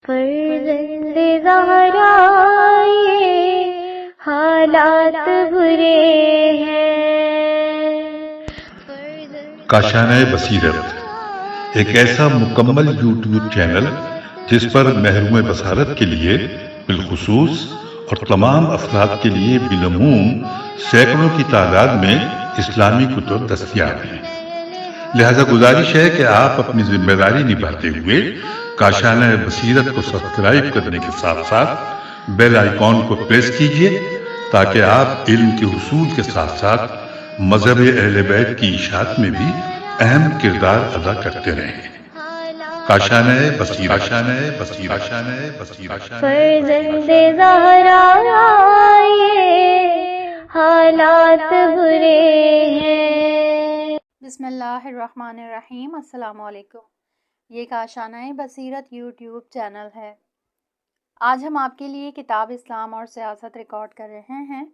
فرزند زہرا یہ حالات برے ہیں۔ کاشانۂ بصیرت ایک ایسا مکمل یوٹیوب چینل جس پر محروم بصارت کے لیے بالخصوص اور تمام افراد کے لیے بالعموم سینکڑوں کی تعداد میں اسلامی کتب دستیاب ہیں۔ لہذا گزارش ہے کہ آپ اپنی ذمہ داری نبھاتے ہوئے کاشانۂ بصیرت کو سبسکرائب کرنے کے ساتھ ساتھ بیل آئیکن کو پریس کیجیے تاکہ آپ علم کے حصول کے ساتھ ساتھ مذہب اہل بیت کی اشاعت میں بھی اہم کردار ادا کرتے رہیں۔ کاشانۂ بصیرت، کاشانۂ بصیرت، کاشانۂ بصیرت۔ فرزند زہرا یہ حالات برے ہیں۔ بسم اللہ الرحمن الرحیم۔ السلام علیکم۔ یہ کاشانۂ بصیرت یوٹیوب چینل ہے۔ آج ہم آپ کے لیے کتاب اسلام اور سیاست ریکارڈ کر رہے ہیں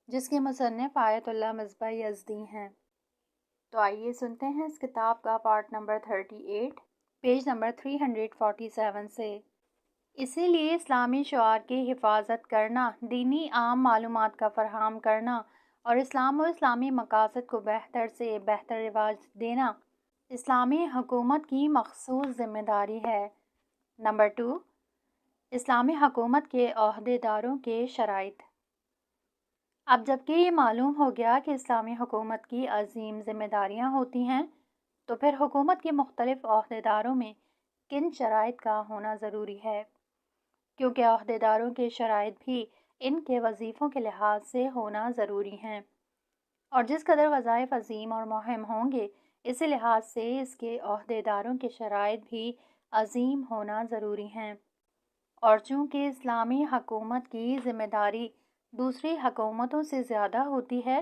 جس کے مصنف آیت اللہ مصباح یزدی ہیں۔ تو آئیے سنتے ہیں اس کتاب کا پارٹ نمبر 38 پیج نمبر 347 سے۔ اسی لیے اسلامی شعار کی حفاظت کرنا، دینی عام معلومات کا فراہم کرنا اور اسلام و اسلامی مقاصد کو بہتر سے بہتر رواج دینا اسلامی حکومت کی مخصوص ذمہ داری ہے۔ نمبر 2، اسلامی حکومت کے عہدے داروں کے شرائط۔ اب جبکہ یہ معلوم ہو گیا کہ اسلامی حکومت کی عظیم ذمہ داریاں ہوتی ہیں، تو پھر حکومت کے مختلف عہدے داروں میں کن شرائط کا ہونا ضروری ہے، کیونکہ عہدے داروں کے شرائط بھی ان کے وظیفوں کے لحاظ سے ہونا ضروری ہیں، اور جس قدر وظائف عظیم اور مہم ہوں گے اسی لحاظ سے اس کے عہدے داروں کے شرائط بھی عظیم ہونا ضروری ہیں۔ اور چونکہ اسلامی حکومت کی ذمہ داری دوسری حکومتوں سے زیادہ ہوتی ہے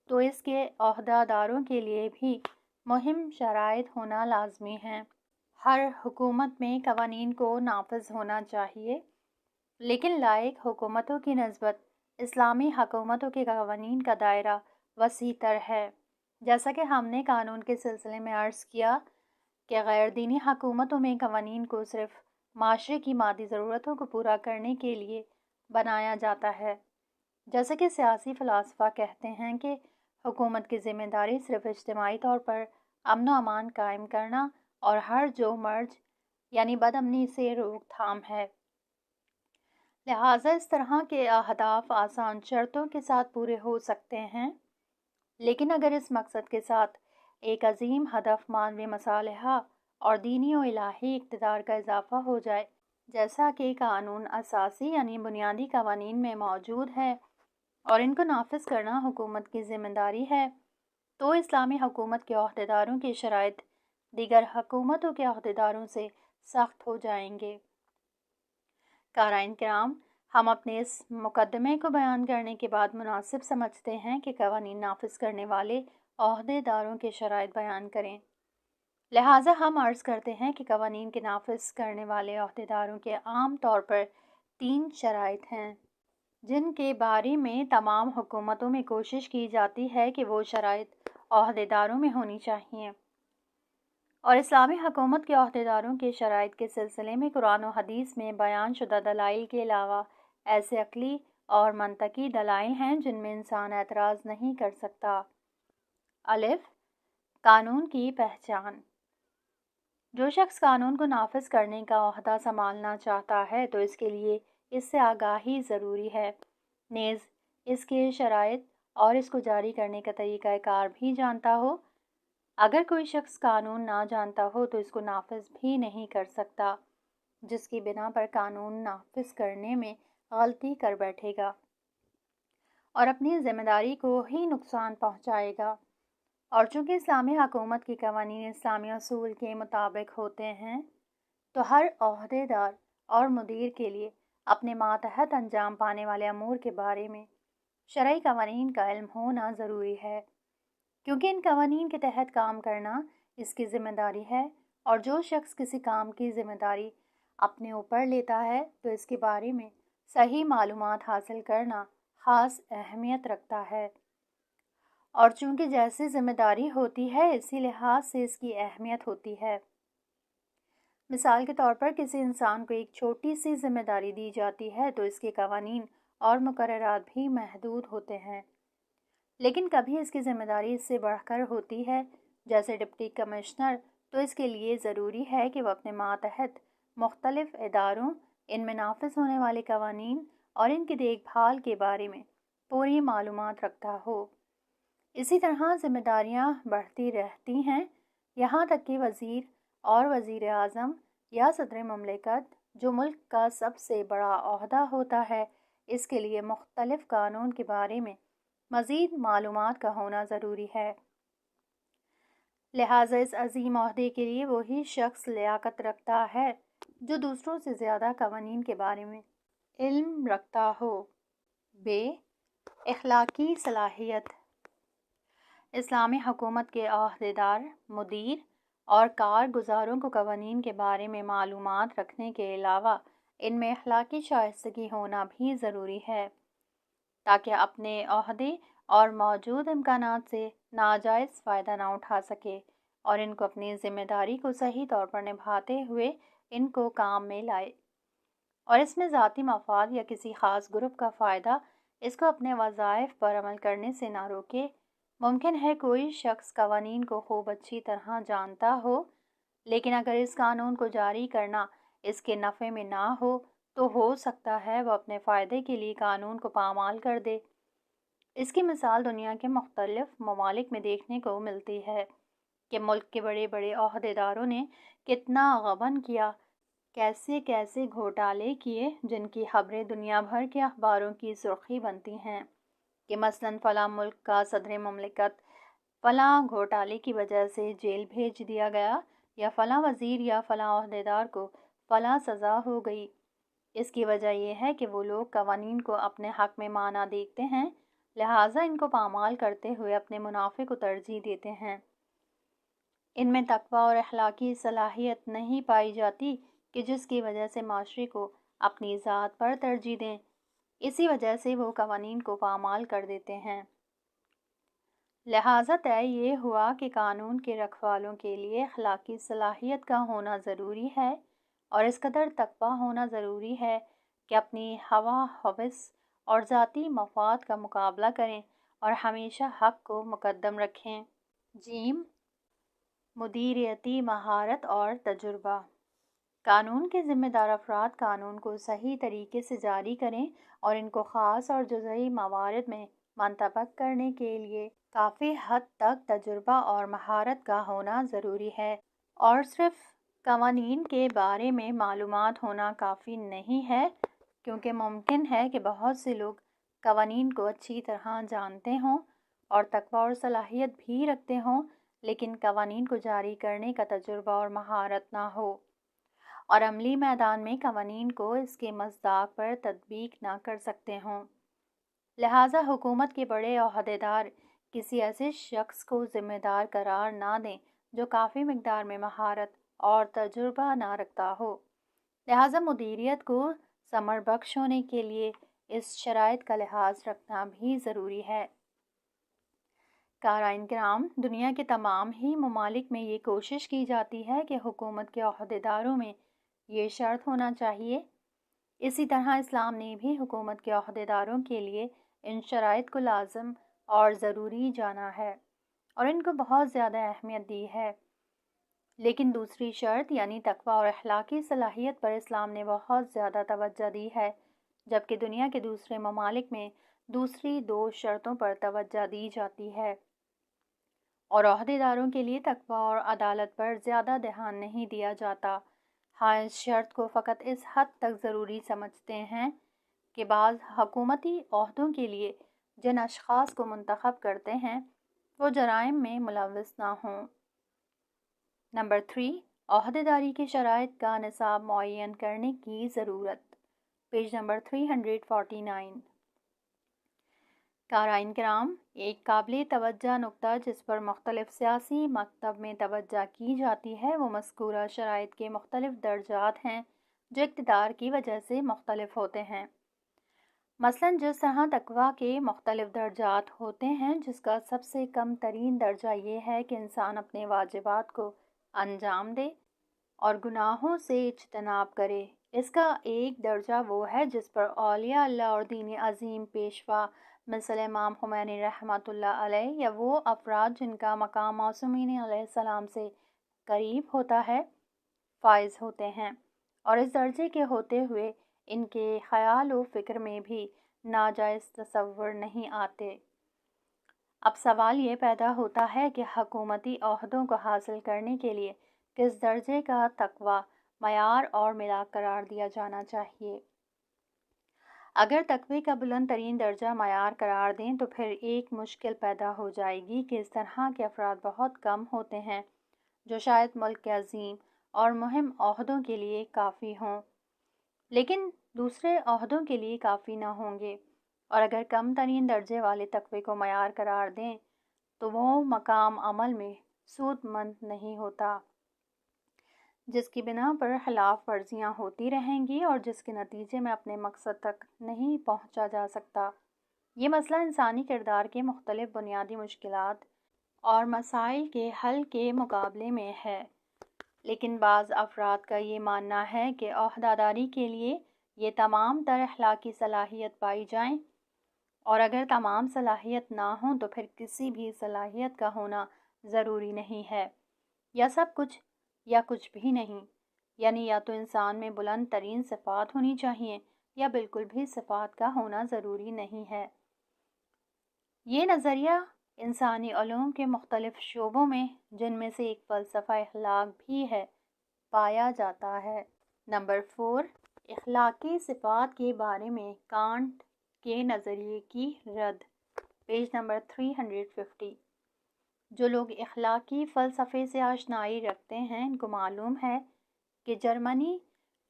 تو اس کے عہدہ داروں کے لیے بھی مہم شرائط ہونا لازمی ہیں۔ ہر حکومت میں قوانین کو نافذ ہونا چاہیے، لیکن لائق حکومتوں کی نسبت اسلامی حکومتوں کے قوانین کا دائرہ وسیع تر ہے۔ جیسا کہ ہم نے قانون کے سلسلے میں عرض کیا کہ غیر دینی حکومتوں میں قوانین کو صرف معاشرے کی مادی ضرورتوں کو پورا کرنے کے لیے بنایا جاتا ہے، جیسا کہ سیاسی فلاسفہ کہتے ہیں کہ حکومت کی ذمہ داری صرف اجتماعی طور پر امن و امان قائم کرنا اور ہرج و مرج یعنی بد امنی سے روک تھام ہے۔ لہٰذا اس طرح کے اہداف آسان شرطوں کے ساتھ پورے ہو سکتے ہیں، لیکن اگر اس مقصد کے ساتھ ایک عظیم ہدف مانوی مصالحہ اور دینی و الہی اقتدار کا اضافہ ہو جائے، جیسا کہ قانون اساسی یعنی بنیادی قوانین میں موجود ہے اور ان کو نافذ کرنا حکومت کی ذمہ داری ہے، تو اسلامی حکومت کے عہدے داروں کی شرائط دیگر حکومتوں کے عہدے داروں سے سخت ہو جائیں گے۔ قارئین کرام، ہم اپنے اس مقدمے کو بیان کرنے کے بعد مناسب سمجھتے ہیں کہ قوانین نافذ کرنے والے عہدے داروں کے شرائط بیان کریں۔ لہٰذا ہم عرض کرتے ہیں کہ قوانین کے نافذ کرنے والے عہدے داروں کے عام طور پر 3 شرائط ہیں، جن کے بارے میں تمام حکومتوں میں کوشش کی جاتی ہے کہ وہ شرائط عہدے داروں میں ہونی چاہیے۔ اور اسلامی حکومت کے عہدے داروں کے شرائط کے سلسلے میں قرآن و حدیث میں بیان شدہ دلائل کے علاوہ ایسے عقلی اور منطقی دلائل ہیں جن میں انسان اعتراض نہیں کر سکتا۔ الف، قانون کی پہچان۔ جو شخص قانون کو نافذ کرنے کا عہدہ سنبھالنا چاہتا ہے تو اس کے لیے اس سے آگاہی ضروری ہے، نیز اس کے شرائط اور اس کو جاری کرنے کا طریقہ کار بھی جانتا ہو۔ اگر کوئی شخص قانون نہ جانتا ہو تو اس کو نافذ بھی نہیں کر سکتا، جس کی بنا پر قانون نافذ کرنے میں غلطی کر بیٹھے گا اور اپنی ذمہ داری کو ہی نقصان پہنچائے گا۔ اور چونکہ اسلامی حکومت کی قوانین اسلامی اصول کے مطابق ہوتے ہیں تو ہر عہدے دار اور مدیر کے لیے اپنے ماتحت انجام پانے والے امور کے بارے میں شرعی قوانین کا علم ہونا ضروری ہے، کیونکہ ان قوانین کے تحت کام کرنا اس کی ذمہ داری ہے، اور جو شخص کسی کام کی ذمہ داری اپنے اوپر لیتا ہے تو اس کے بارے میں صحیح معلومات حاصل کرنا خاص اہمیت رکھتا ہے، اور چونکہ جیسی ذمہ داری ہوتی ہے اسی لحاظ سے اس کی اہمیت ہوتی ہے۔ مثال کے طور پر کسی انسان کو ایک چھوٹی سی ذمہ داری دی جاتی ہے تو اس کے قوانین اور مقررات بھی محدود ہوتے ہیں، لیکن کبھی اس کی ذمہ داری اس سے بڑھ کر ہوتی ہے، جیسے ڈپٹی کمشنر، تو اس کے لیے ضروری ہے کہ وہ اپنے ماتحت مختلف اداروں، ان میں نافذ ہونے والے قوانین اور ان کی دیکھ بھال کے بارے میں پوری معلومات رکھتا ہو۔ اسی طرح ذمہ داریاں بڑھتی رہتی ہیں، یہاں تک کہ وزیر اور وزیر اعظم یا صدر مملکت، جو ملک کا سب سے بڑا عہدہ ہوتا ہے، اس کے لیے مختلف قانون کے بارے میں مزید معلومات کا ہونا ضروری ہے۔ لہٰذا اس عظیم عہدے کے لیے وہی شخص لیاقت رکھتا ہے جو دوسروں سے زیادہ قوانین کے بارے میں علم رکھتا ہو۔ اخلاقی صلاحیت۔ اسلامی حکومت کے عہدیدار، مدیر اور کارگزاروں کو قوانین کے بارے میں معلومات رکھنے کے علاوہ ان میں اخلاقی شائستگی ہونا بھی ضروری ہے، تاکہ اپنے عہدے اور موجود امکانات سے ناجائز فائدہ نہ اٹھا سکے اور ان کو اپنی ذمہ داری کو صحیح طور پر نبھاتے ہوئے ان کو کام میں لائے، اور اس میں ذاتی مفاد یا کسی خاص گروپ کا فائدہ اس کو اپنے وظائف پر عمل کرنے سے نہ روکے۔ ممکن ہے کوئی شخص قوانین کو خوب اچھی طرح جانتا ہو، لیکن اگر اس قانون کو جاری کرنا اس کے نفع میں نہ تو ہو سکتا ہے وہ اپنے فائدے کے لیے قانون کو پامال کر دے۔ اس کی مثال دنیا کے مختلف ممالک میں دیکھنے کو ملتی ہے کہ ملک کے بڑے بڑے عہدیداروں نے کتنا غبن کیا، کیسے کیسے گھوٹالے کیے جن کی خبریں دنیا بھر کے اخباروں کی سرخی بنتی ہیں، کہ مثلاً فلاں ملک کا صدر مملکت فلاں گھوٹالے کی وجہ سے جیل بھیج دیا گیا، یا فلاں وزیر یا فلاں عہدیدار کو فلاں سزا ہو گئی۔ اس کی وجہ یہ ہے کہ وہ لوگ قوانین کو اپنے حق میں مانا دیکھتے ہیں، لہٰذا ان کو پامال کرتے ہوئے اپنے منافع کو ترجیح دیتے ہیں۔ ان میں تقویٰ اور اخلاقی صلاحیت نہیں پائی جاتی کہ جس کی وجہ سے معاشرے کو اپنی ذات پر ترجیح دیں، اسی وجہ سے وہ قوانین کو پامال کر دیتے ہیں۔ لہٰذا طے یہ ہوا کہ قانون کے رکھوالوں کے لیے اخلاقی صلاحیت کا ہونا ضروری ہے، اور اس قدر تقویٰ ہونا ضروری ہے کہ اپنی ہوا ہوس اور ذاتی مفاد کا مقابلہ کریں اور ہمیشہ حق کو مقدم رکھیں۔ مدیریتی مہارت اور تجربہ۔ قانون کے ذمہ دار افراد قانون کو صحیح طریقے سے جاری کریں اور ان کو خاص اور جزئی موارد میں منطبق کرنے کے لیے کافی حد تک تجربہ اور مہارت کا ہونا ضروری ہے، اور صرف قوانین کے بارے میں معلومات ہونا کافی نہیں ہے، کیونکہ ممکن ہے کہ بہت سے لوگ قوانین کو اچھی طرح جانتے ہوں اور تقویٰ اور صلاحیت بھی رکھتے ہوں، لیکن قوانین کو جاری کرنے کا تجربہ اور مہارت نہ ہو، اور عملی میدان میں قوانین کو اس کے مصداق پر تطبیق نہ کر سکتے ہوں۔ لہٰذا حکومت کے بڑے عہدیدار کسی ایسے شخص کو ذمہ دار قرار نہ دیں جو کافی مقدار میں مہارت اور تجربہ نہ رکھتا ہو۔ لہٰذا مدیریت کو ثمر بخش ہونے کے لیے اس شرائط کا لحاظ رکھنا بھی ضروری ہے۔ قارئین کرام، دنیا کے تمام ہی ممالک میں یہ کوشش کی جاتی ہے کہ حکومت کے عہدیداروں میں یہ شرط ہونا چاہیے۔ اسی طرح اسلام نے بھی حکومت کے عہدیداروں کے لیے ان شرائط کو لازم اور ضروری جانا ہے اور ان کو بہت زیادہ اہمیت دی ہے، لیکن دوسری شرط یعنی تقویٰ اور اخلاقی صلاحیت پر اسلام نے بہت زیادہ توجہ دی ہے، جبکہ دنیا کے دوسرے ممالک میں دوسری دو شرطوں پر توجہ دی جاتی ہے، اور عہدیداروں کے لیے تقویٰ اور عدالت پر زیادہ دھیان نہیں دیا جاتا۔ ہاں، اس شرط کو فقط اس حد تک ضروری سمجھتے ہیں کہ بعض حکومتی عہدوں کے لیے جن اشخاص کو منتخب کرتے ہیں وہ جرائم میں ملوث نہ ہوں۔ نمبر 3، عہدیداری کے شرائط کا نصاب معین کرنے کی ضرورت۔ Page number 349۔ قارئین کرام، ایک قابل توجہ نکتہ جس پر مختلف سیاسی مکتب میں توجہ کی جاتی ہے وہ مذکورہ شرائط کے مختلف درجات ہیں جو اقتدار کی وجہ سے مختلف ہوتے ہیں۔ مثلاً جس طرح تقویٰ کے مختلف درجات ہوتے ہیں، جس کا سب سے کم ترین درجہ یہ ہے کہ انسان اپنے واجبات کو انجام دے، اور گناہوں سے اجتناب کرے۔ اس کا ایک درجہ وہ ہے جس پر اولیاء اللہ اور دین عظیم پیشوا مثل امام خمینی رحمۃ اللہ علیہ یا وہ افراد جن کا مقام معصومین علیہ السلام سے قریب ہوتا ہے فائز ہوتے ہیں، اور اس درجے کے ہوتے ہوئے ان کے خیال و فکر میں بھی ناجائز تصور نہیں آتے۔ اب سوال یہ پیدا ہوتا ہے کہ حکومتی عہدوں کو حاصل کرنے کے لیے کس درجے کا تقویٰ معیار اور ملاک قرار دیا جانا چاہیے۔ اگر تقوی کا بلند ترین درجہ معیار قرار دیں تو پھر ایک مشکل پیدا ہو جائے گی کہ اس طرح کے افراد بہت کم ہوتے ہیں جو شاید ملک کے عظیم اور مہم عہدوں کے لیے کافی ہوں، لیکن دوسرے عہدوں کے لیے کافی نہ ہوں گے، اور اگر کم ترین درجے والے تقوی کو معیار قرار دیں تو وہ مقام عمل میں سود مند نہیں ہوتا، جس کی بنا پر خلاف ورزیاں ہوتی رہیں گی اور جس کے نتیجے میں اپنے مقصد تک نہیں پہنچا جا سکتا۔ یہ مسئلہ انسانی کردار کے مختلف بنیادی مشکلات اور مسائل کے حل کے مقابلے میں ہے، لیکن بعض افراد کا یہ ماننا ہے کہ عہدیداری کے لیے یہ تمام تر اخلاقی صلاحیت پائی جائیں، اور اگر تمام صلاحیت نہ ہوں تو پھر کسی بھی صلاحیت کا ہونا ضروری نہیں ہے، یا سب کچھ یا کچھ بھی نہیں، یعنی یا تو انسان میں بلند ترین صفات ہونی چاہیے یا بالکل بھی صفات کا ہونا ضروری نہیں ہے۔ یہ نظریہ انسانی علوم کے مختلف شعبوں میں، جن میں سے ایک فلسفہ اخلاق بھی ہے، پایا جاتا ہے۔ نمبر 4، اخلاقی صفات کے بارے میں کانٹ کے نظریے کی رد، پیج نمبر 350۔ جو لوگ اخلاقی فلسفے سے آشنائی رکھتے ہیں ان کو معلوم ہے کہ جرمنی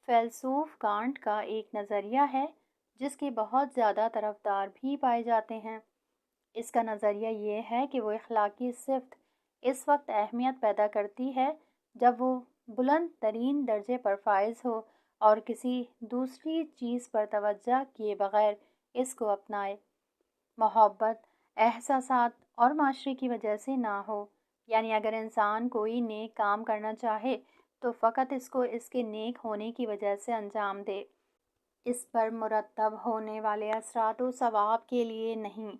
فیلسوف کانٹ کا ایک نظریہ ہے جس کے بہت زیادہ طرفدار بھی پائے جاتے ہیں۔ اس کا نظریہ یہ ہے کہ وہ اخلاقی صفت اس وقت اہمیت پیدا کرتی ہے جب وہ بلند ترین درجے پر فائز ہو اور کسی دوسری چیز پر توجہ کیے بغیر اس کو اپنائے، محبت، احساسات اور معاشرے کی وجہ سے نہ ہو۔ یعنی اگر انسان کوئی نیک کام کرنا چاہے تو فقط اس کو اس کے نیک ہونے کی وجہ سے انجام دے، اس پر مرتب ہونے والے اثرات و ثواب کے لیے نہیں،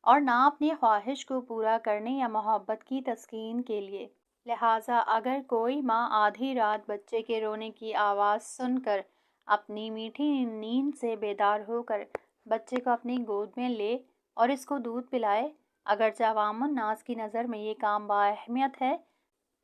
اور نہ اپنی خواہش کو پورا کرنے یا محبت کی تسکین کے لیے۔ لہٰذا اگر کوئی ماں آدھی رات بچے کے رونے کی آواز سن کر اپنی میٹھی نیند سے بیدار ہو کر بچے کو اپنی گود میں لے اور اس کو دودھ پلائے، اگرچہ عوام الناس کی نظر میں یہ کام بااہمیت ہے،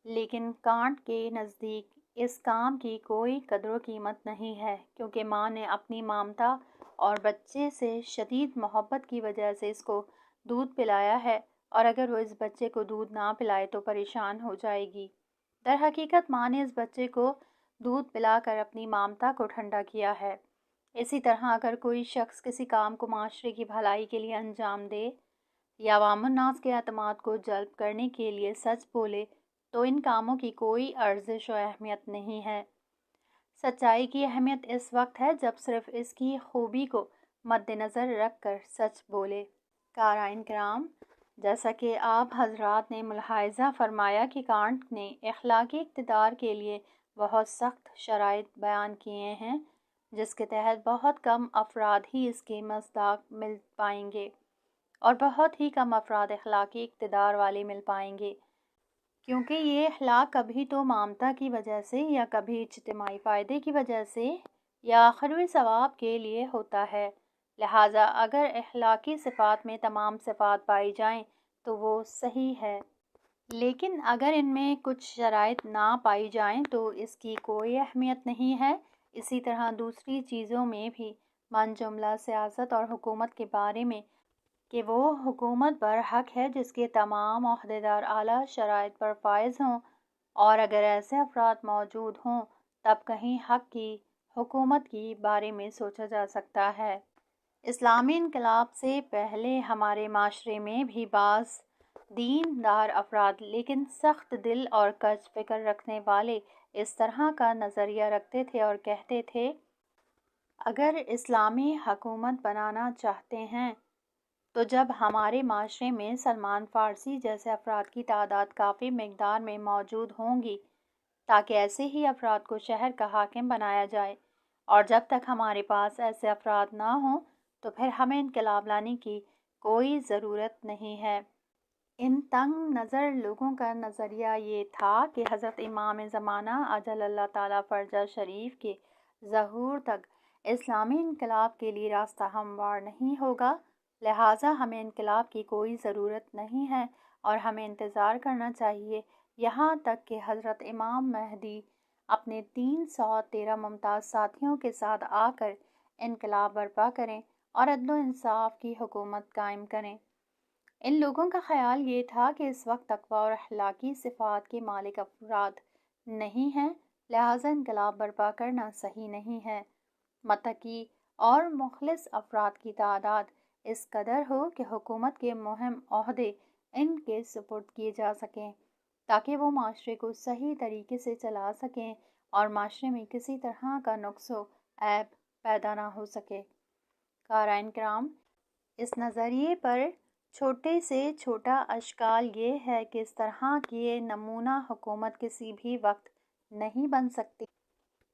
لیکن کانٹ کے نزدیک اس کام کی کوئی قدر و قیمت نہیں ہے، کیونکہ ماں نے اپنی ممتا اور بچے سے شدید محبت کی وجہ سے اس کو دودھ پلایا ہے، اور اگر وہ اس بچے کو دودھ نہ پلائے تو پریشان ہو جائے گی۔ در حقیقت ماں نے اس بچے کو دودھ پلا کر اپنی ممتا کو ٹھنڈا کیا ہے۔ اسی طرح اگر کوئی شخص کسی کام کو معاشرے کی بھلائی کے لیے انجام دے یا عوام الناس کے اعتماد کو جلب کرنے کے لیے سچ بولے تو ان کاموں کی کوئی ارزش و اہمیت نہیں ہے۔ سچائی کی اہمیت اس وقت ہے جب صرف اس کی خوبی کو مد نظر رکھ کر سچ بولے۔ قارئین کرام، جیسا کہ آپ حضرات نے ملاحظہ فرمایا کہ کانٹ نے اخلاقی اقتدار کے لیے بہت سخت شرائط بیان کیے ہیں جس کے تحت بہت کم افراد ہی اس کے مصداق مل پائیں گے اور بہت ہی کم افراد اخلاقی اقتدار والے مل پائیں گے، کیونکہ یہ اخلاق کبھی تو ممتا کی وجہ سے یا کبھی اجتماعی فائدے کی وجہ سے یا اخروی ثواب کے لیے ہوتا ہے۔ لہٰذا اگر اخلاقی صفات میں تمام صفات پائی جائیں تو وہ صحیح ہے، لیکن اگر ان میں کچھ شرائط نہ پائی جائیں تو اس کی کوئی اہمیت نہیں ہے۔ اسی طرح دوسری چیزوں میں بھی، من جملہ سیاست اور حکومت کے بارے میں، کہ وہ حکومت برحق ہے جس کے تمام عہدیدار اعلیٰ شرائط پر فائز ہوں، اور اگر ایسے افراد موجود ہوں تب کہیں حق کی حکومت کے بارے میں سوچا جا سکتا ہے۔ اسلامی انقلاب سے پہلے ہمارے معاشرے میں بھی بعض دین دار افراد لیکن سخت دل اور کج فکر رکھنے والے اس طرح کا نظریہ رکھتے تھے اور کہتے تھے اگر اسلامی حکومت بنانا چاہتے ہیں تو جب ہمارے معاشرے میں سلمان فارسی جیسے افراد کی تعداد کافی مقدار میں موجود ہوں گی تاکہ ایسے ہی افراد کو شہر کا حاکم بنایا جائے، اور جب تک ہمارے پاس ایسے افراد نہ ہوں تو پھر ہمیں انقلاب لانے کی کوئی ضرورت نہیں ہے۔ ان تنگ نظر لوگوں کا نظریہ یہ تھا کہ حضرت امام زمانہ عجل اللہ تعالیٰ فرجہ شریف کے ظہور تک اسلامی انقلاب کے لیے راستہ ہموار نہیں ہوگا، لہٰذا ہمیں انقلاب کی کوئی ضرورت نہیں ہے اور ہمیں انتظار کرنا چاہیے یہاں تک کہ حضرت امام مہدی اپنے 313 ممتاز ساتھیوں کے ساتھ آ کر انقلاب برپا کریں اور عدل و انصاف کی حکومت قائم کریں۔ ان لوگوں کا خیال یہ تھا کہ اس وقت تقویٰ اور اخلاقی صفات کے مالک افراد نہیں ہیں، لہٰذا انقلاب برپا کرنا صحیح نہیں ہے۔ متقی اور مخلص افراد کی تعداد اس قدر ہو کہ حکومت کے مہم عہدے ان کے سپرد کیے جا سکیں تاکہ وہ معاشرے کو صحیح طریقے سے چلا سکیں اور معاشرے میں کسی طرح کا نقص و عیب پیدا نہ ہو سکے۔ قارئین کرام، اس نظریے پر چھوٹے سے چھوٹا اشکال یہ ہے کہ اس طرح کی نمونہ حکومت کسی بھی وقت نہیں بن سکتی،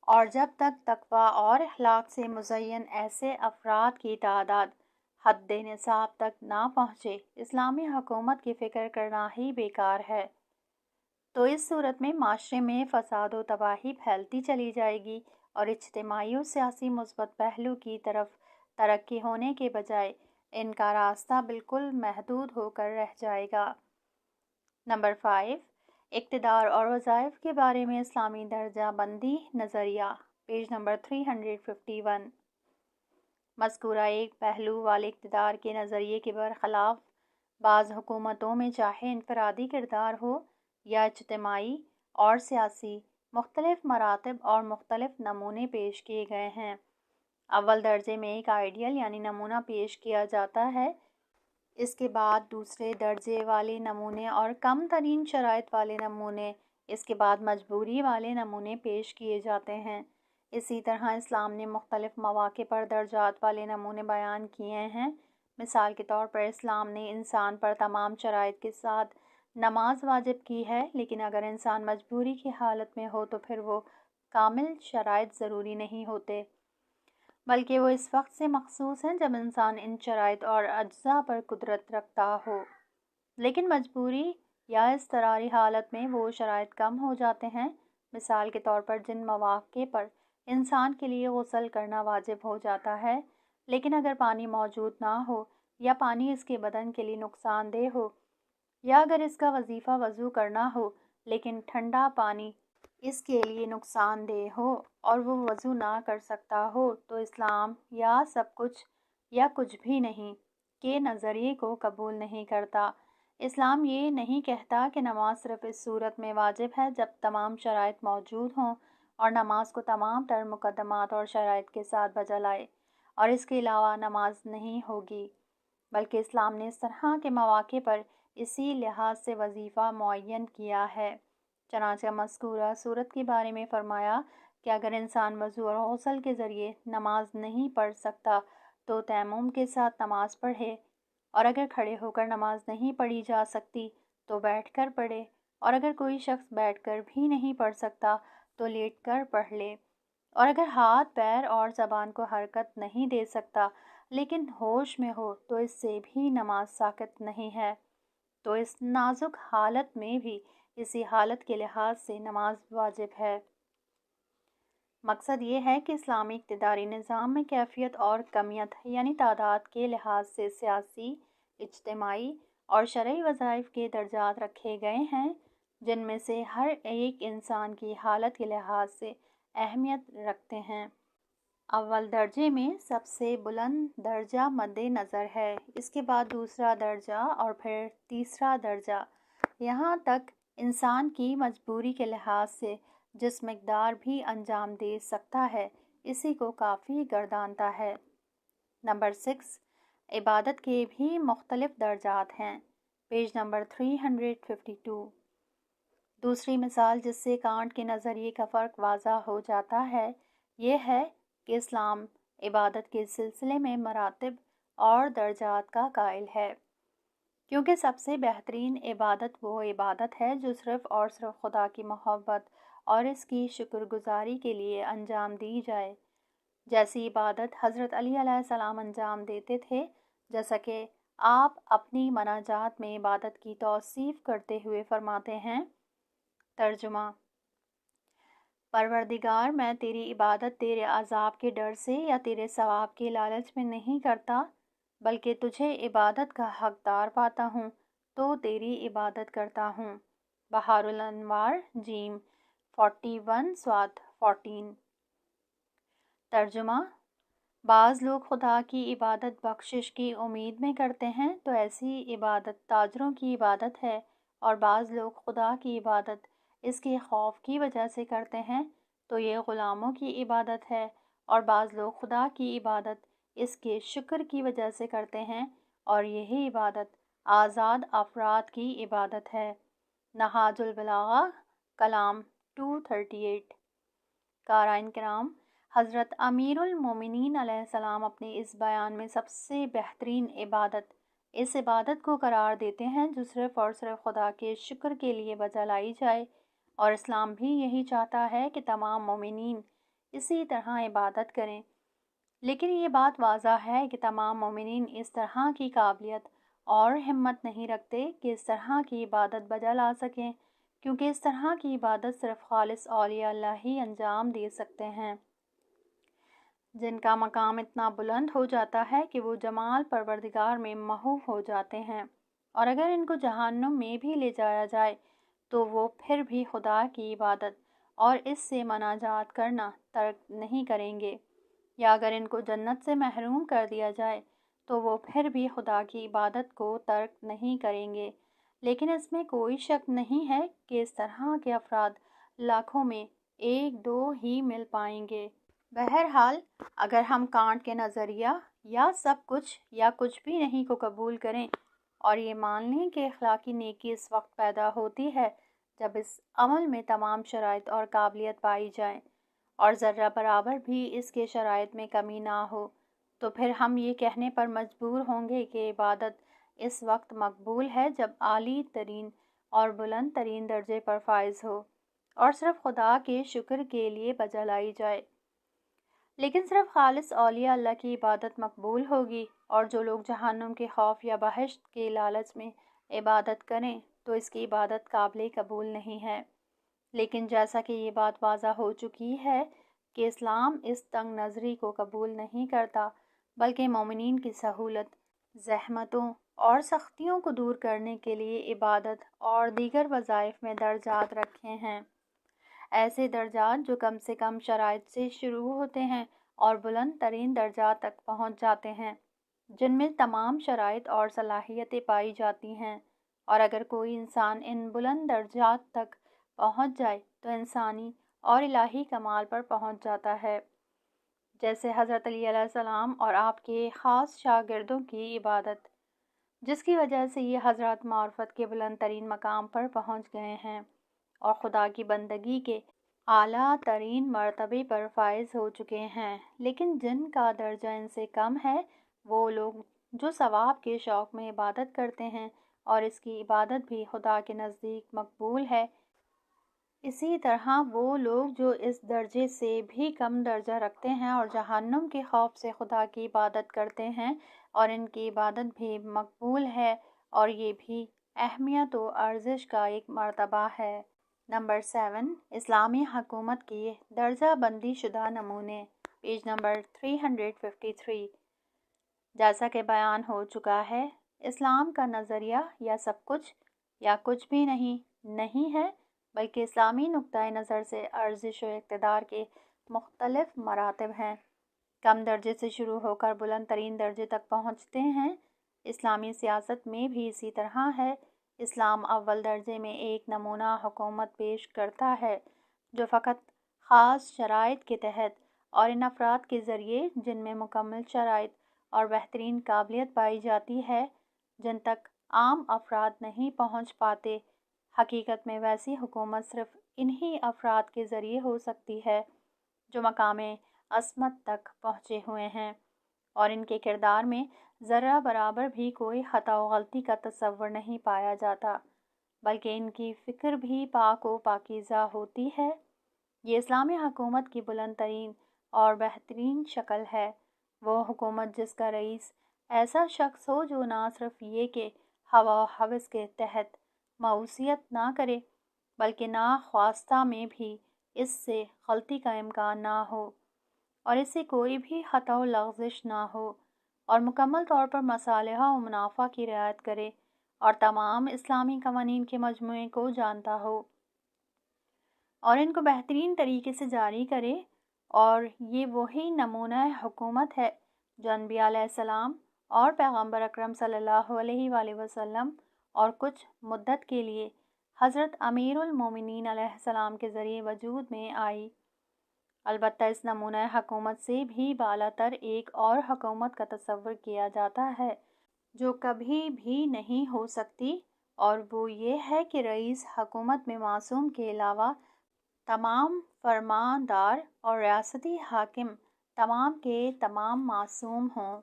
اور جب تک تقویٰ اور اخلاق سے مزین ایسے افراد کی تعداد حد نصاب تک نہ پہنچے، اسلامی حکومت کی فکر کرنا ہی بیکار ہے۔ تو اس صورت میں معاشرے میں فساد و تباہی پھیلتی چلی جائے گی اور اجتماعی و سیاسی مثبت پہلو کی طرف ترقی ہونے کے بجائے ان کا راستہ بالکل محدود ہو کر رہ جائے گا۔ نمبر 5، اقتدار اور وظائف کے بارے میں اسلامی درجہ بندی نظریہ، پیج نمبر 351۔ مذکورہ ایک پہلو والے اقتدار کے نظریے کے برخلاف بعض حکومتوں میں چاہے انفرادی کردار ہو یا اجتماعی اور سیاسی، مختلف مراتب اور مختلف نمونے پیش کیے گئے ہیں۔ اول درجے میں ایک آئیڈیل یعنی نمونہ پیش کیا جاتا ہے، اس کے بعد دوسرے درجے والے نمونے اور کم ترین شرائط والے نمونے، اس کے بعد مجبوری والے نمونے پیش کیے جاتے ہیں۔ اسی طرح اسلام نے مختلف مواقع پر درجات والے نمونے بیان کیے ہیں۔ مثال کے طور پر اسلام نے انسان پر تمام شرائط کے ساتھ نماز واجب کی ہے، لیکن اگر انسان مجبوری کی حالت میں ہو تو پھر وہ کامل شرائط ضروری نہیں ہوتے، بلکہ وہ اس وقت سے مخصوص ہیں جب انسان ان شرائط اور اجزاء پر قدرت رکھتا ہو، لیکن مجبوری یا اضطراری حالت میں وہ شرائط کم ہو جاتے ہیں۔ مثال کے طور پر جن مواقع پر انسان کے لیے غسل کرنا واجب ہو جاتا ہے، لیکن اگر پانی موجود نہ ہو یا پانی اس کے بدن کے لیے نقصان دہ ہو، یا اگر اس کا وظیفہ وضو کرنا ہو لیکن ٹھنڈا پانی اس کے لیے نقصان دہ ہو اور وہ وضو نہ کر سکتا ہو، تو اسلام یا سب کچھ یا کچھ بھی نہیں کے نظریے کو قبول نہیں کرتا۔ اسلام یہ نہیں کہتا کہ نماز صرف اس صورت میں واجب ہے جب تمام شرائط موجود ہوں اور نماز کو تمام تر مقدمات اور شرائط کے ساتھ بجا لائے اور اس کے علاوہ نماز نہیں ہوگی، بلکہ اسلام نے اس طرح کے مواقع پر اسی لحاظ سے وظیفہ معین کیا ہے۔ چنانچہ مذکورہ صورت کے بارے میں فرمایا کہ اگر انسان وضو اور غسل کے ذریعے نماز نہیں پڑھ سکتا تو تیمم کے ساتھ نماز پڑھے، اور اگر کھڑے ہو کر نماز نہیں پڑھی جا سکتی تو بیٹھ کر پڑھے، اور اگر کوئی شخص بیٹھ کر بھی نہیں پڑھ سکتا تو لیٹ کر پڑھ لے، اور اگر ہاتھ، پیر اور زبان کو حرکت نہیں دے سکتا لیکن ہوش میں ہو تو اس سے بھی نماز ساقط نہیں ہے۔ تو اس نازک حالت میں بھی اسی حالت کے لحاظ سے نماز واجب ہے۔ مقصد یہ ہے کہ اسلامی اقتداری نظام میں کیفیت اور کمیت یعنی تعداد کے لحاظ سے سیاسی، اجتماعی اور شرعی وظائف کے درجات رکھے گئے ہیں، جن میں سے ہر ایک انسان کی حالت کے لحاظ سے اہمیت رکھتے ہیں۔ اول درجے میں سب سے بلند درجہ مد نظر ہے، اس کے بعد دوسرا درجہ اور پھر تیسرا درجہ، یہاں تک انسان کی مجبوری کے لحاظ سے جس مقدار بھی انجام دے سکتا ہے اسی کو کافی گردانتا ہے۔ نمبر 6، عبادت کے بھی مختلف درجات ہیں، پیج نمبر 352۔ دوسری مثال جس سے کانٹ کے نظریے کا فرق واضح ہو جاتا ہے یہ ہے کہ اسلام عبادت کے سلسلے میں مراتب اور درجات کا قائل ہے، کیونکہ سب سے بہترین عبادت وہ عبادت ہے جو صرف اور صرف خدا کی محبت اور اس کی شکر گزاری کے لیے انجام دی جائے، جیسی عبادت حضرت علی علیہ السلام انجام دیتے تھے، جیسا کہ آپ اپنی مناجات میں عبادت کی توصیف کرتے ہوئے فرماتے ہیں۔ ترجمہ: پروردگار، میں تیری عبادت تیرے عذاب کے ڈر سے یا تیرے ثواب کے لالچ میں نہیں کرتا، بلکہ تجھے عبادت کا حقدار پاتا ہوں تو تیری عبادت کرتا ہوں۔ بحار الانوار، جیم 41 صاد 14۔ ترجمہ: بعض لوگ خدا کی عبادت بخشش کی امید میں کرتے ہیں تو ایسی عبادت تاجروں کی عبادت ہے، اور بعض لوگ خدا کی عبادت اس کے خوف کی وجہ سے کرتے ہیں تو یہ غلاموں کی عبادت ہے، اور بعض لوگ خدا کی عبادت اس کے شکر کی وجہ سے کرتے ہیں، اور یہی عبادت آزاد افراد کی عبادت ہے۔ نہاج البلاغہ، کلام 238۔ قارئین کرام، حضرت امیر المومنین علیہ السلام اپنے اس بیان میں سب سے بہترین عبادت اس عبادت کو قرار دیتے ہیں جو صرف اور صرف خدا کے شکر کے لیے بجا لائی جائے، اور اسلام بھی یہی چاہتا ہے کہ تمام مومنین اسی طرح عبادت کریں۔ لیکن یہ بات واضح ہے کہ تمام مومنین اس طرح کی قابلیت اور ہمت نہیں رکھتے کہ اس طرح کی عبادت بجا لا سکیں، کیونکہ اس طرح کی عبادت صرف خالص اولیاء اللہ ہی انجام دے سکتے ہیں، جن کا مقام اتنا بلند ہو جاتا ہے کہ وہ جمال پروردگار میں محو ہو جاتے ہیں، اور اگر ان کو جہنم میں بھی لے جایا جائے تو وہ پھر بھی خدا کی عبادت اور اس سے مناجات کرنا ترک نہیں کریں گے، یا اگر ان کو جنت سے محروم کر دیا جائے تو وہ پھر بھی خدا کی عبادت کو ترک نہیں کریں گے۔ لیکن اس میں کوئی شک نہیں ہے کہ اس طرح کے افراد لاکھوں میں ایک دو ہی مل پائیں گے۔ بہرحال، اگر ہم کانٹ کے نظریہ یا سب کچھ یا کچھ بھی نہیں کو قبول کریں اور یہ مان لیں کہ اخلاقی نیکی اس وقت پیدا ہوتی ہے جب اس عمل میں تمام شرائط اور قابلیت پائی جائیں اور ذرہ برابر بھی اس کے شرائط میں کمی نہ ہو، تو پھر ہم یہ کہنے پر مجبور ہوں گے کہ عبادت اس وقت مقبول ہے جب عالی ترین اور بلند ترین درجے پر فائز ہو اور صرف خدا کے شکر کے لیے بجا لائی جائے۔ لیکن صرف خالص اولیاء اللہ کی عبادت مقبول ہوگی، اور جو لوگ جہنم کے خوف یا بہشت کے لالچ میں عبادت کریں تو اس کی عبادت قابل قبول نہیں ہے۔ لیکن جیسا کہ یہ بات واضح ہو چکی ہے کہ اسلام اس تنگ نظری کو قبول نہیں کرتا، بلکہ مومنین کی سہولت، زحمتوں اور سختیوں کو دور کرنے کے لیے عبادت اور دیگر وظائف میں درجات رکھے ہیں، ایسے درجات جو کم سے کم شرائط سے شروع ہوتے ہیں اور بلند ترین درجات تک پہنچ جاتے ہیں، جن میں تمام شرائط اور صلاحیتیں پائی جاتی ہیں، اور اگر کوئی انسان ان بلند درجات تک پہنچ جائے تو انسانی اور الہی کمال پر پہنچ جاتا ہے، جیسے حضرت علی علیہ السلام اور آپ کے خاص شاگردوں کی عبادت، جس کی وجہ سے یہ حضرات معرفت کے بلند ترین مقام پر پہنچ گئے ہیں اور خدا کی بندگی کے اعلیٰ ترین مرتبے پر فائز ہو چکے ہیں۔ لیکن جن کا درجہ ان سے کم ہے، وہ لوگ جو ثواب کے شوق میں عبادت کرتے ہیں اور اس کی عبادت بھی خدا کے نزدیک مقبول ہے، اسی طرح وہ لوگ جو اس درجے سے بھی کم درجہ رکھتے ہیں اور جہنم کے خوف سے خدا کی عبادت کرتے ہیں، اور ان کی عبادت بھی مقبول ہے، اور یہ بھی اہمیت و ارزش کا ایک مرتبہ ہے۔ نمبر 7، اسلامی حکومت کی درجہ بندی شدہ نمونے، پیج نمبر 353۔ جیسا کہ بیان ہو چکا ہے، اسلام کا نظریہ یا سب کچھ یا کچھ بھی نہیں ہے، بلکہ اسلامی نقطۂ نظر سے ارزش و اقتدار کے مختلف مراتب ہیں، کم درجے سے شروع ہو کر بلند ترین درجے تک پہنچتے ہیں۔ اسلامی سیاست میں بھی اسی طرح ہے۔ اسلام اول درجے میں ایک نمونہ حکومت پیش کرتا ہے جو فقط خاص شرائط کے تحت اور ان افراد کے ذریعے جن میں مکمل شرائط اور بہترین قابلیت پائی جاتی ہے، جن تک عام افراد نہیں پہنچ پاتے۔ حقیقت میں ویسی حکومت صرف انہی افراد کے ذریعے ہو سکتی ہے جو مقام عصمت تک پہنچے ہوئے ہیں اور ان کے کردار میں ذرہ برابر بھی کوئی خطا و غلطی کا تصور نہیں پایا جاتا، بلکہ ان کی فکر بھی پاک و پاکیزہ ہوتی ہے۔ یہ اسلامی حکومت کی بلند ترین اور بہترین شکل ہے، وہ حکومت جس کا رئیس ایسا شخص ہو جو نہ صرف یہ کہ ہوا و ہوس کے تحت مؤسیت نہ کرے بلکہ ناخواستہ میں بھی اس سے غلطی کا امکان نہ ہو اور اس سے کوئی بھی خطا و لغزش نہ ہو اور مکمل طور پر مصالحہ و منافع کی رعایت کرے اور تمام اسلامی قوانین کے مجموعے کو جانتا ہو اور ان کو بہترین طریقے سے جاری کرے، اور یہ وہی نمونہ حکومت ہے جو انبیاء علیہ السلام اور پیغمبر اکرم صلی اللہ علیہ وآلہ وسلم اور کچھ مدت کے لیے حضرت امیر المومنین علیہ السلام کے ذریعے وجود میں آئی۔ البتہ اس نمونہ حکومت سے بھی بالا تر ایک اور حکومت کا تصور کیا جاتا ہے جو کبھی بھی نہیں ہو سکتی، اور وہ یہ ہے کہ رئیس حکومت میں معصوم کے علاوہ تمام فرماندار اور ریاستی حاکم تمام کے تمام معصوم ہوں،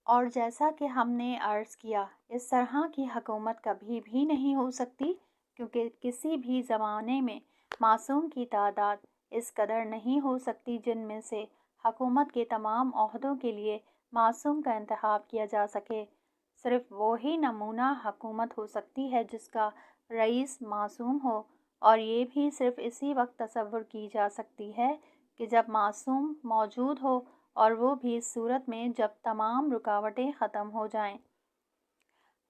اور جیسا کہ ہم نے عرض کیا اس طرح کی حکومت کبھی بھی نہیں ہو سکتی کیونکہ کسی بھی زمانے میں معصوم کی تعداد اس قدر نہیں ہو سکتی جن میں سے حکومت کے تمام عہدوں کے لیے معصوم کا انتخاب کیا جا سکے۔ صرف وہی نمونہ حکومت ہو سکتی ہے جس کا رئیس معصوم ہو، اور یہ بھی صرف اسی وقت تصور کی جا سکتی ہے کہ جب معصوم موجود ہو، اور وہ بھی اس صورت میں جب تمام رکاوٹیں ختم ہو جائیں۔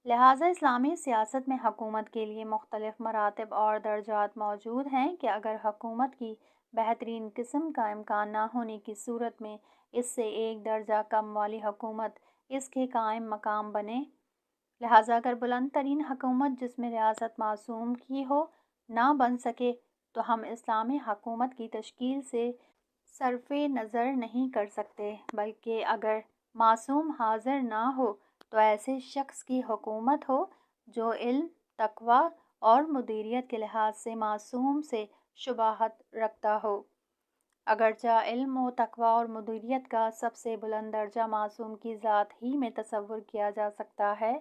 لہٰذا اسلامی سیاست میں حکومت کے لیے مختلف مراتب اور درجات موجود ہیں کہ اگر حکومت کی بہترین قسم کا امکان نہ ہونے کی صورت میں اس سے ایک درجہ کم والی حکومت اس کے قائم مقام بنے۔ لہٰذا اگر بلند ترین حکومت جس میں ریاست معصوم کی ہو نہ بن سکے تو ہم اسلامی حکومت کی تشکیل سے صرف نظر نہیں کر سکتے، بلکہ اگر معصوم حاضر نہ ہو تو ایسے شخص کی حکومت ہو جو علم، تقویٰ اور مدیریت کے لحاظ سے معصوم سے شباہت رکھتا ہو۔ اگرچہ علم و تقویٰ اور مدیریت کا سب سے بلند درجہ معصوم کی ذات ہی میں تصور کیا جا سکتا ہے،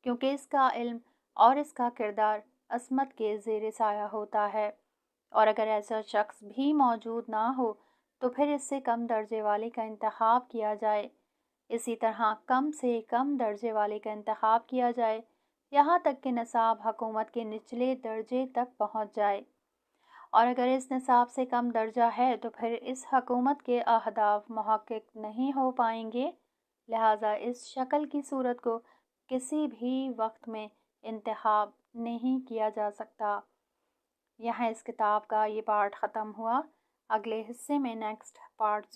کیونکہ اس کا علم اور اس کا کردار عصمت کے زیر سایہ ہوتا ہے، اور اگر ایسا شخص بھی موجود نہ ہو تو پھر اس سے کم درجے والے کا انتخاب کیا جائے، اسی طرح کم سے کم درجے والے کا انتخاب کیا جائے یہاں تک کہ نصاب حکومت کے نچلے درجے تک پہنچ جائے، اور اگر اس نصاب سے کم درجہ ہے تو پھر اس حکومت کے اہداف محقق نہیں ہو پائیں گے۔ لہٰذا اس شکل کی صورت کو کسی بھی وقت میں انتخاب نہیں کیا جا سکتا۔ یہاں اس کتاب کا یہ پارٹ ختم ہوا۔ اگلے حصے میں نیکسٹ پارٹ